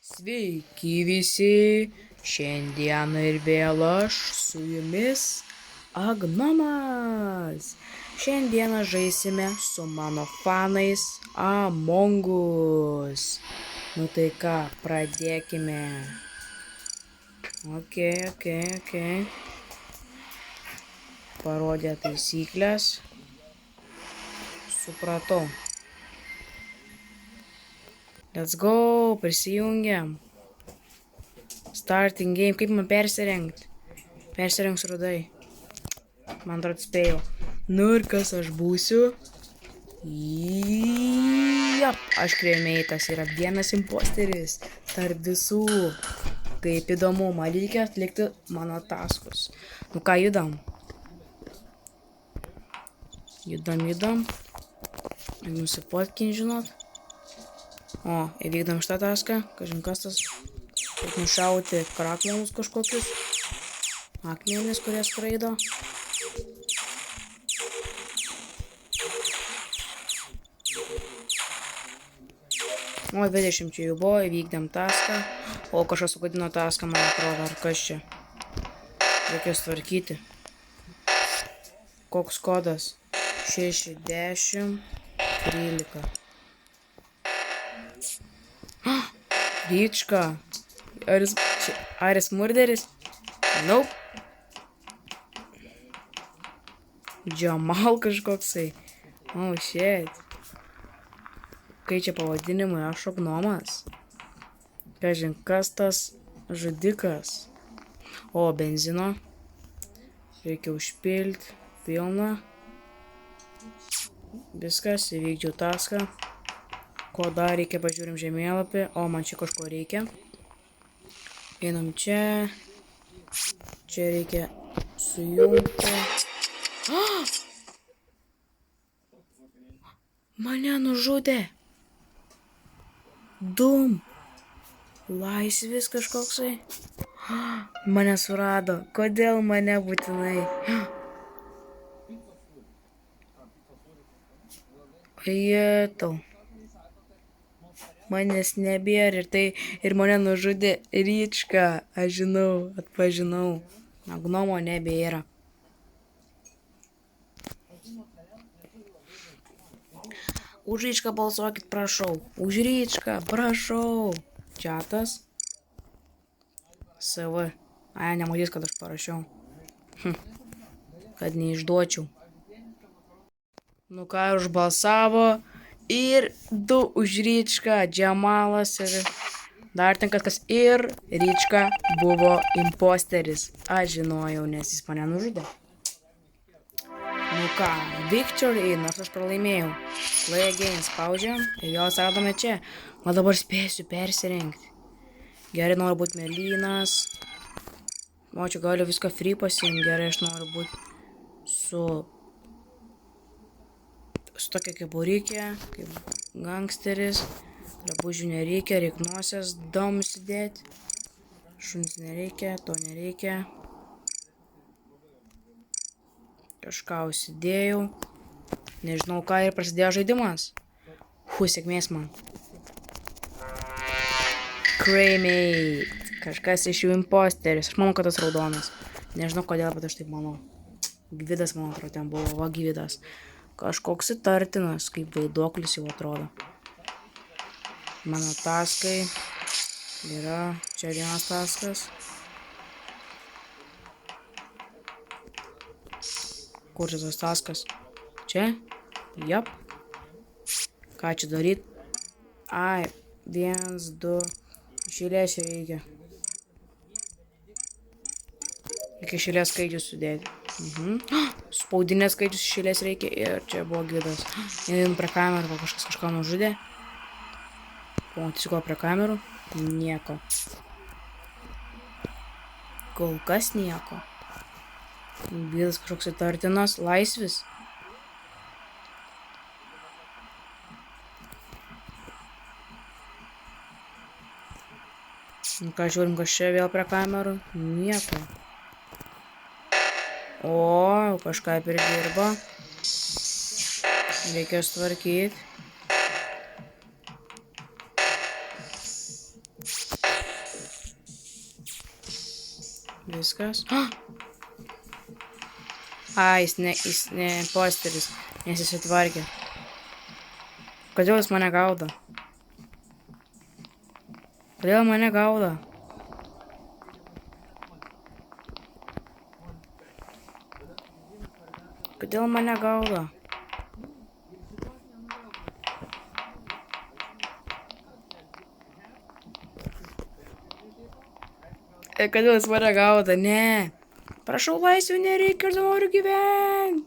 Sveiki visi, šiandieną ir vėl aš su jumis Agnomas. Šiandieną žaisime su mano fanais Among Us. Nu tai ką, pradėkime. Ok. Parodė taisyklės. Supratau. Let's go, prisijungiam. Starting game, kaip man persirengti? Persirengs rudai. Man atrodo spėjau. Nu ir kas aš būsiu? Jap, aš kremeitas yra vienas imposteris tarp visų. Kaip įdomu, man reikia atlikti mano taskus. Nu ką, judam. Judam. Nusipotkin, žinot. O, įvykdom šitą taską. Kažin kas tas. Kaip nušauti krakmenus kažkokius. Akmenis, kurie skraido. O, 20 čia jų buvo, įvykdėm taską. O, kažkas sugadino taską, man atrodo, ar kas čia. Reikės tvarkyti. Koks kodas? 60 13. Ryčka. Ar jis murderis? Nope. Džamal kažkoksai. Oh, shit. Kai čia pavadinimai, aš Agnomas. Kažin, kas tas žudikas? O, benzino. Reikia užpilti. Pilna. Viskas, įvykdžiau taską. Ko dar reikia, pažiūrim žemėlapį. O, man čia kažko reikia. Einam čia. Čia reikia sujungti. Mane nužudė. Dum. Laisvis kažkoksai. Mane surado. Kodėl mane būtinai? Jetau. Manęs nebėra ir mane nužudė Ryčka. Aš žinau, atpažinau. Agnomo nebėra. Už Ryčką balsuokit, prašau. Už Ryčką, prašau. Čiatas. SV. Ai, nematys, kad aš parašiau. Kad neišduočiau. Nu ką, užbalsavo. Ir 2 už Ryčką. Džamalas ir dar ten kas. Ir Ryčka buvo imposteris. Aš žinojau, nes jis mane nužudė. Nu ką, victory, nors aš pralaimėjau. Play again, spaudžiam ir jos radome čia. O dabar spėsiu persirengti. Gerai, noriu būti mėlynas. O čia galiu viską free pasiimti. Gerai, aš noriu būti su tokia kepurikė, kaip gangsteris. Drabužių nereikia, reik nosies dom įsidėti. Šunis nereikia, to nereikia. Kažką užsidėjau. Nežinau ką ir prasidėjo žaidimas. Sėkmės man. Cremate. Kažkas iš jų imposteris. Aš manau, kad tas raudonas. Nežinau kodėl, bet aš taip manau. Gvidas, man atrodo, ten buvo. Va, Gvidas. Kažkoks įtartinas, kaip vaiduoklis jau atrodo. Mano taskai. Yra čia vienas taskas. Kur čia tas taskas? Čia? Jap. Ką čia daryt? Ai, 1, 2. Išėlės reikia. Reikia išėlės skaičius sudėti. Spaudinės skaičius išėlės reikia. Ir čia buvo Gvidas. Einam prie kamerų, kažką nužudė. Pamatysiu ko prie kamerų. Nieko. Kol kas nieko. Gvidas kažkoks įtartinas. Laisvis. Nu ką, žiūrim, kas čia vėl prie kamerų. Nieko. O, kažką pridirbo. Reikės tvarkyti. Viskas. A, jis ne imposteris, nes jis atvarkė. Kodėl jis mane gaudo? Kodėl mane gaudo? Kodėl mane gaudo? Kodėl jis mane gaudo? Ne. Prašau laisvių, nereikia, aš noriu gyventi.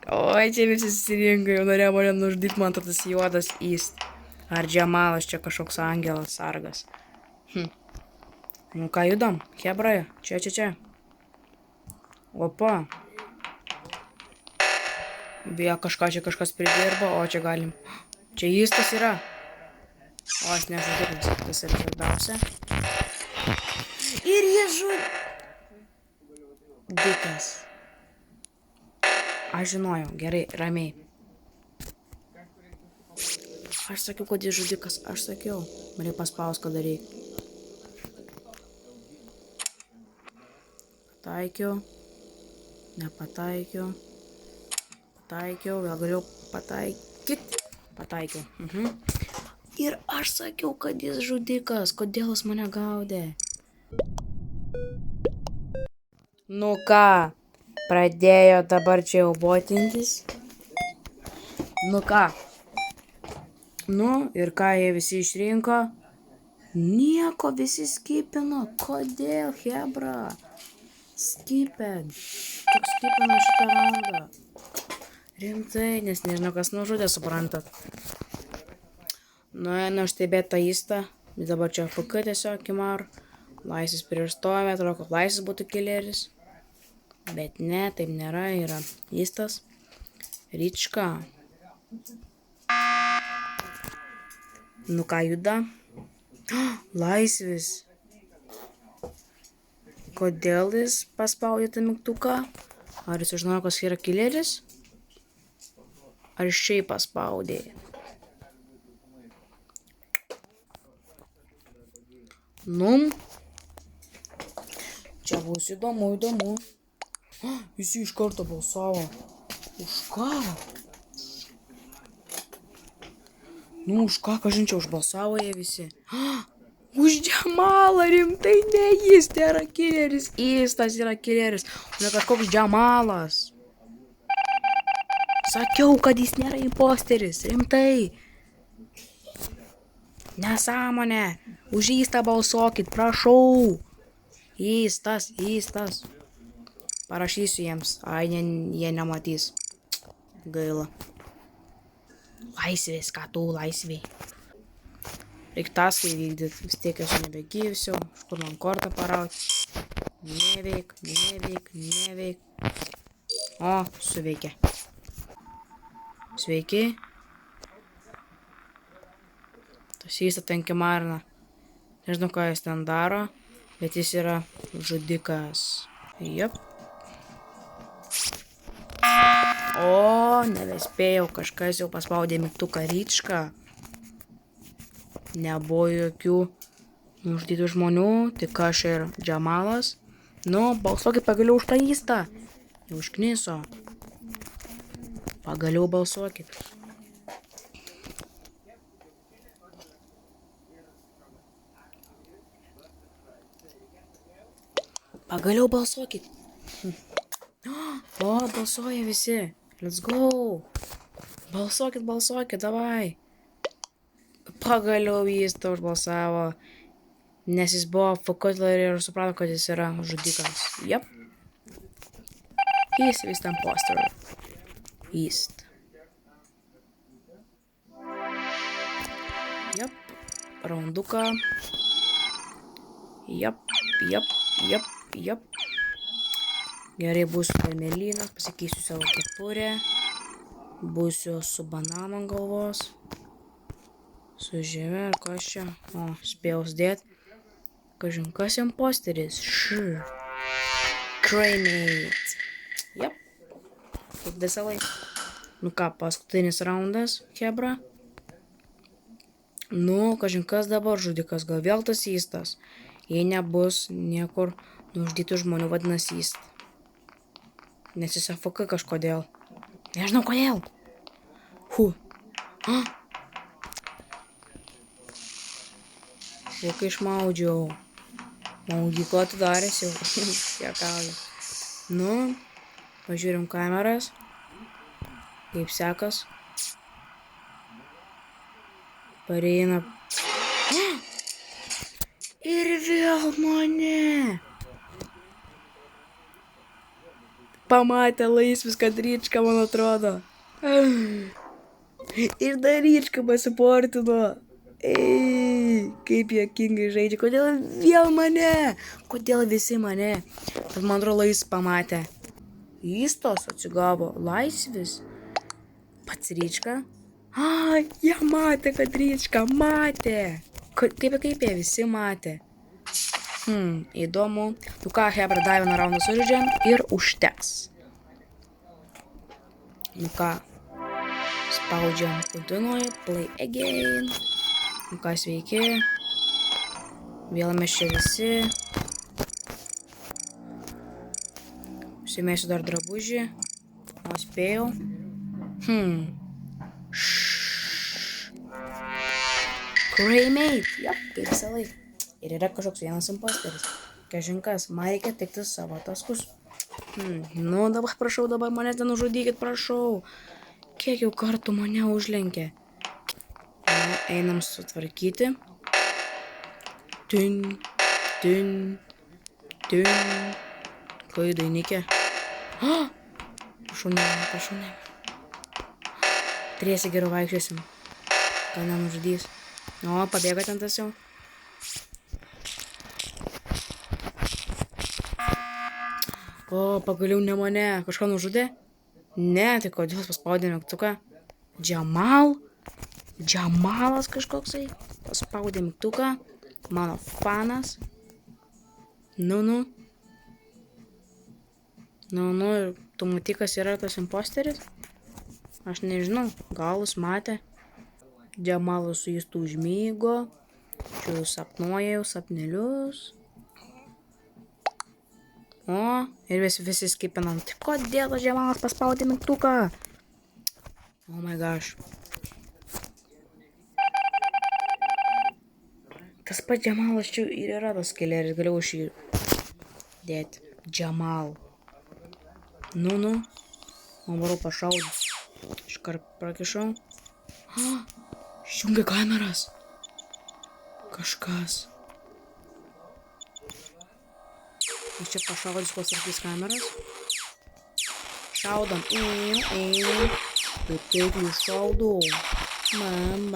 Oi, čia visi susirinko, jau norėjo mane nužudyti, man tas juodas įst. Ar Džemalas čia kažkoks angelas, sargas. Nu ką, judam? Hebra, čia. Opa. Bijo kažkas pridirba, o čia galim. Čia įstas yra. O, aš nežudikas, tas yra svarbiausia. Ir jis žudikas. Aš žinojau, gerai, ramiai. Aš sakiau, kad jis žudikas, aš sakiau. Man reikia paspaus, ką daryk. Pataikiau. Nepataikiau. Pataikiau, vėl galiu pataikyti. Pataikiau. Ir aš sakiau, kad jis žudikas. Kodėl jis mane gaudė? Nu ką, pradėjo dabar čia jau botintis? Nu ką? Nu ir ką jie visi išrinko? Nieko, visi skipino. Kodėl, hebra? Skipin. Tik skipino šitą raundą. Rimtai, nes nežinau, kas nužudė, suprantat. Nuėjau stebėti tą įstą. Dabar čia FK tiesiog kimar. Laisvės prieš stovę, atrodo, kad laisvės būtų killeris. Bet ne, taip nėra, yra įstas. Ryčka. Nu ką, juda? Laisvės. Kodėl jis paspaudė tą mygtuką? Ar jis žinojo, kas yra killeris? Ar šiaip paspaudė? Nu. Čia bus įdomu. Visi iš karto balsavo. Už ką? Nu, už ką, kažin čia užbalsavo jie visi. Už Džemalą, rimtai, ne jis, tai yra killeris. Įstas yra killeris, o ne kažkoks Džemalas. Sakiau, kad jis nėra imposteris, rimtai. Nesąmonė. Už įstą balsuokit, prašau. Įstas. Parašysiu jiems. Ai, jie nematys. Gaila. Laisvės, ką tu laisvėj. Reik taską įvykdyti. Vis tiek esu nebegyvsiu. Kur man kortą parauti. Neveik. O, suveikė. Sveiki. Tas įsta ten kimarina. Nežinau, ką jis ten daro. Bet jis yra žudikas. Jep. O, nebespėjau, kažkas jau paspaudė mygtuką Ryčką. Nebuvo jokių nužudytų žmonių, tik aš ir Džemalas. Nu, balsuokit pagaliau už tą įstą. Jau užkniso. Pagaliau balsuokit. Pagaliau balsuokit. O, balsuoja visi. Let's go. Balsuokit, davai. Pagaliau jis to užbalsavo. Nes jis buvo FK ir suprato, kad jis yra žudikas. Jep. He's with imposter. East. Jep. Raunduką. Jep. Gerai, būsiu karmelinas, pasikeisiu savo kepurę. Būsiu su bananu ant galvos. Su žeme, ar kas čia? O, spėjau sdėt. Kažin, kas imposteris? Cremate. Jep. Kaip visą laiką. Nu ką, paskutinis raundas, hebra. Nu, kažin, kas dabar žudikas? Gal vėl tas įstas? Jei nebus niekur nužudytų žmonių, vadinasi jis. Nes jis AFK kažkodėl. Nežinau kodėl. Jau kai išmaudžiau. Maudykla atidarės jau. Jekauju. Nu, pažiūrim kameras. Kaip sekas. Pareina. Ir vėl mane. Pamatė laisvis, kad Ryčka, man atrodo. Ir dar Ryčka pasiportino. Kaip juokingai žaidžia. Kodėl vėl mane? Kodėl visi mane? Bet man atrodo, laisvis pamatė. Jis tos atsigavo. Laisvis. Pats Ryčka. Jie matė, kad Ryčka matė. Kaip jie visi matė. Įdomu. Tu ką, hebra, dar vieną raundą sužaidžiam ir užteks. Nu ką, spaudžiam, continuoju, play again. Nu ką, sveiki. Vėl mes čia visi. Užsimėsiu dar drabužį. O spėjau. Cremate. Jop, kaip visą laiką. Ir yra kažkoks vienas imposteris. Kažinkas, man reikia tikti savo taskus. Nu, dabar prašau, dabar mane ten nužudykit, prašau. Kiek jau kartų mane užlenkė. Nu, einam sutvarkyti. Tin. Kai dainikė. Prašau, ne. Triesi geriau vaikščiosim. Gal nenužudys. O, pabėgo ten tas jau. O, pagaliau ne mane. Kažką nužudė? Ne, tai kodėl paspaudė mygtuką? Džamalas kažkoksai. Paspaudė mygtuką. Mano fanas. Nu, ir tu matai, kas yra tas imposteris? Aš nežinau. Gal jis matė. Džamalas su jis tų užmygo. Čia jau sapnuoja sapnelius. O, ir visi skipinam. Tai kodėl Džamalas paspaudė mygtuką? Oh my gosh. Tas pats Džamalas čia ir yra tas killeris. Galiu šį dėti. Džamal. Nu. Man varau pašaudį. Iškart prakišau. Išjungia kameras. Kažkas. Aš čia pašaudys, kol sarkys kameras. Šaudam. Taip jų šaudau. Bam.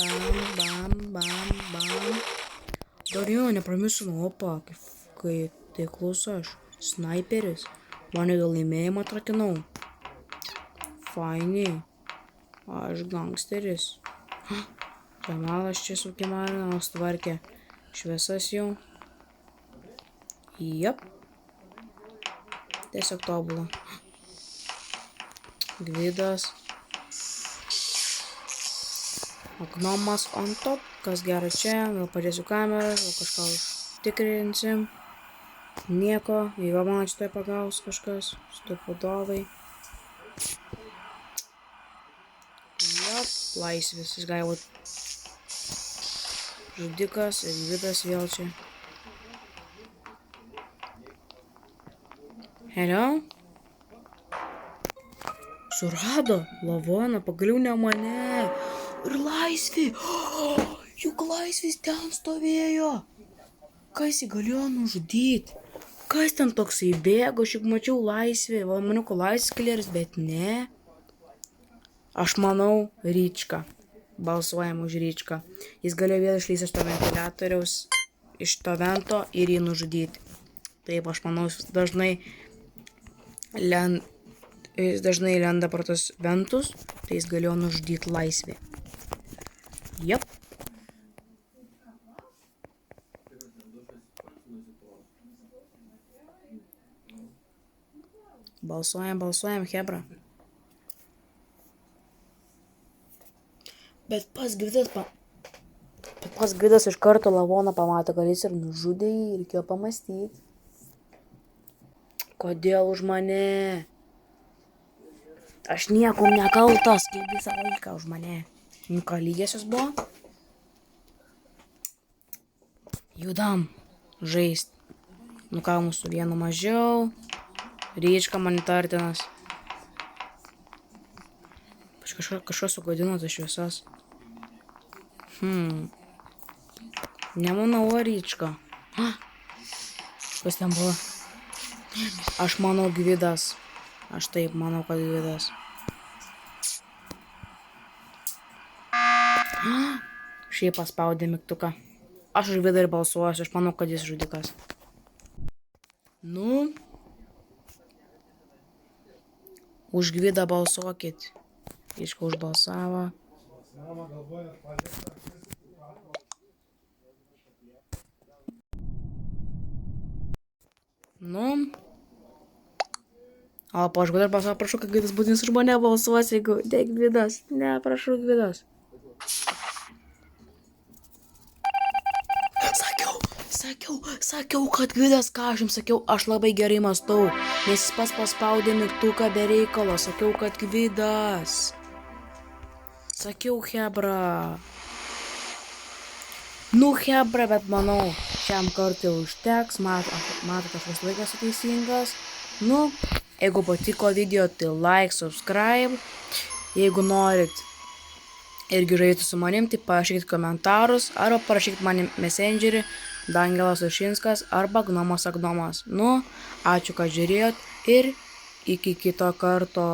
Dar jo, nepramisinu. Opa, kai taiklus aš. Sniperis. Mane gal laimėjimą atratinau. Fainiai. Aš gangsteris. Džamalas čia su Kimarinos tvarkė. Šviesas jau. Jep. Tiesiog tobulą. Gvidas. Agnomas on top. Kas geras čia. Vėl padėsiu kameras. Vėl kažką užtikrinsim. Nieko. Jeigu man čia tai pagaus kažkas. Stupidovai. Jop. Laisvis. Jis gali būt žudikas. Ir Gvidas vėl čia. Hello? Surado lavoną, pagaliau ne mane. Ir laisvį. Juk laisvis ten stovėjo. Kas jį galėjo nužudyti? Kas ten toksai bėgo? Aš juk mačiau laisvį. Maniau, kad laisvės killeris, bet ne. Aš manau, Ryčka. Balsuojam už Ryčką. Jis galėjo vėl išlįsti iš to ventiliatoriaus, iš to vento ir jį nužudyti. Taip, aš manau, jis dažnai lenda pro tos ventus, tai jis galėjo nužudyti laisvį. Jep. Balsuojam, hebra. Bet pats Gvidas Gnomas Gvidas iš karto lavoną pamatė, kad jis ir nužudė jį, reikėjo pamastyti. Kodėl už mane? Aš nieko nekaltas, kaip visą laiką už mane. Nu ką, lygiosios buvo? Judam, žaist. Nu ką, mūsų vienu mažiau. Ryčka man įtartinas. Kažkas sugadino tas šviesas. Nemanau, Ryčka. Kas ten buvo? Aš manau Gvidas. Aš taip manau, kad Gvidas. Šiaip paspaudė mygtuką. Aš už Gvidą ir balsuosiu. Aš manau, kad jis žudikas. Nu. Už Gvidą balsuokit. Iška užbalsavo. Nu. O po aš Gvidą ir balsavo, prašau, kad Gvidas būtinis už mane balsuos, jeigu ne Gvidas. Ne, prašau, Gvidas. Sakiau, kad Gvidas, ką aš jums sakiau, aš labai gerai mąstau, nes jis pats paspaudė mygtuką be reikalo, sakiau, kad Gvidas. Sakiau, hebra. Nu, hebra, bet manau, šiam kartui užteks, matot, aš vis laikas teisingas. Nu, jeigu patiko video, tai like, subscribe, jeigu norit irgi žaisti su manim, tai parašykit komentarus, arba parašykit manim messengerį, Dangelas Ušinskas, arba Gnomas Agnomas. Nu, ačiū, kad žiūrėjot ir iki kito karto.